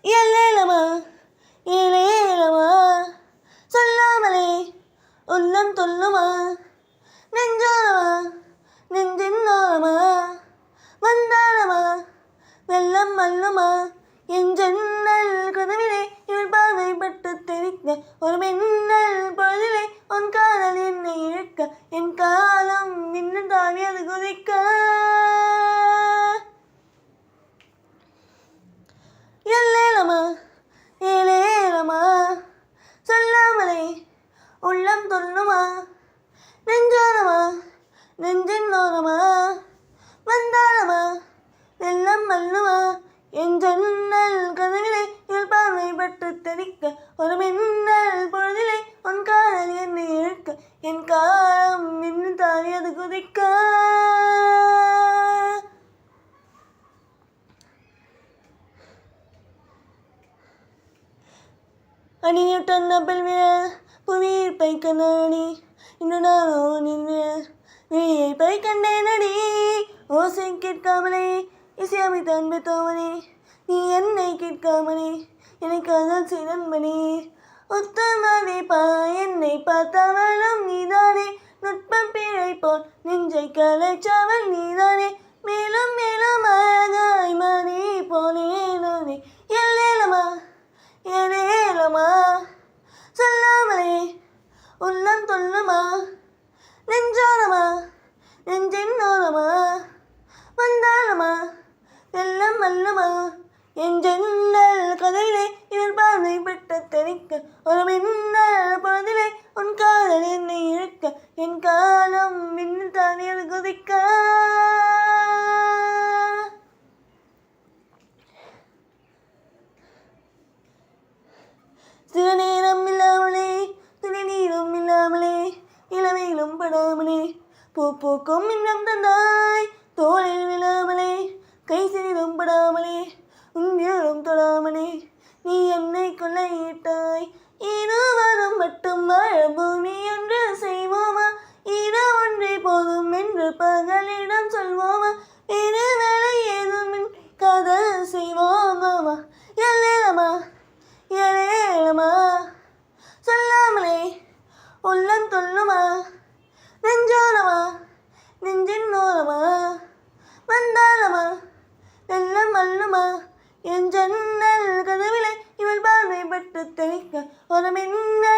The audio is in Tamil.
எல்லேலமா ஏலேலமா சொல்லாமலே உள்ளம் தொல்லுமா நெஞ்சாலமா நெஞ்சின் ஓரமா வந்தாலமா வெள்ளம் மல்லுமா என் ஜன்னல் கதவிலே இவள் பார்வை பட்டு தெரிக்க ஒரு மின்னல் பொழுதிலே உன் காதல் என்னை இழுக்க என் காலம் இன்னும் தாவியது குதிக்க எல்லேலமா ஏலேலமா சொல்லாமலே உள்ளம் தொல்லுமா நெஞ்சாலமா நெஞ்சின் ஓரமா வந்தாலமா வெள்ளம் மல்லுமா என் ஜன்னல் கதவிலே இவள் பார்வை பட்டு தெரிக்க ஒரு மின்னல் பொழுதிலே உன் காதல் என்னை இழுக்க என் காலம் இன்னும் தாவியது குதிக்க அணியுடன் நபல் விழ புவியில் பை கண்ணாடி இன்று நானோ நின்று விழியை பை கண்டேனடி ஓசை கேட்காமலே இசையமைத்த அன்பு தோவனே நீ என்னை கேட்காமலே என்னை காதல் செய்தன்பனே உத்தமனே பா என்னை பார்த்தவளும் நீதானே நுட்பம் பிழை போல் நெஞ்சை கலைச்சவள் நீதானே மேலும் மேலும் அழகாய் மாறி போனே நானே எல்லேலமா ஏலேலமா சொல்லாமலே உள்ளம் தொல்லுமா நெஞ்சாலமா நெஞ்சின் ஓரமா வந்தாலமா வெள்ளம் மல்லுமா என் ஜன்னல் கதையிலே இவள் பார்வை பட்டு தெரிக்க ஒரு மின்னல் பொழுதிலே உன் காதல் என்னை இழுக்க என் காலம் மின்னு தாவியது குதிக்க சில நேரம் இல்லாமலே துணி நீரும் இல்லாமலே இளமையிலும் படாமலே பூக்கும் இன்னும் தந்தாய் தோளில் விழாமலே கை சிறிதும் படாமலே உன்னிடம் தொடாமலே நீ என்னை கொள்ளையிட்டாய் இருவரும் மட்டும் வாழ பூமி என்று செய்வோமா இரு ஒன்றே போதும் என்று பகலிடம் சொல்வோமா வேறு வேலை ஏதும் காதல் செய்வோமா எல்லேலமா ஏலேலமா சொல்லாமலே உள்ளம் தொல்லுமா நெஞ்சாலமா நெஞ்சின் ஓரமா வந்தாலமா வெள்ளம் மல்லுமா என் ஜன்னல் கதவிலே இவள் பார்வை பட்டு தெரிக்க ஒரு மின்னல்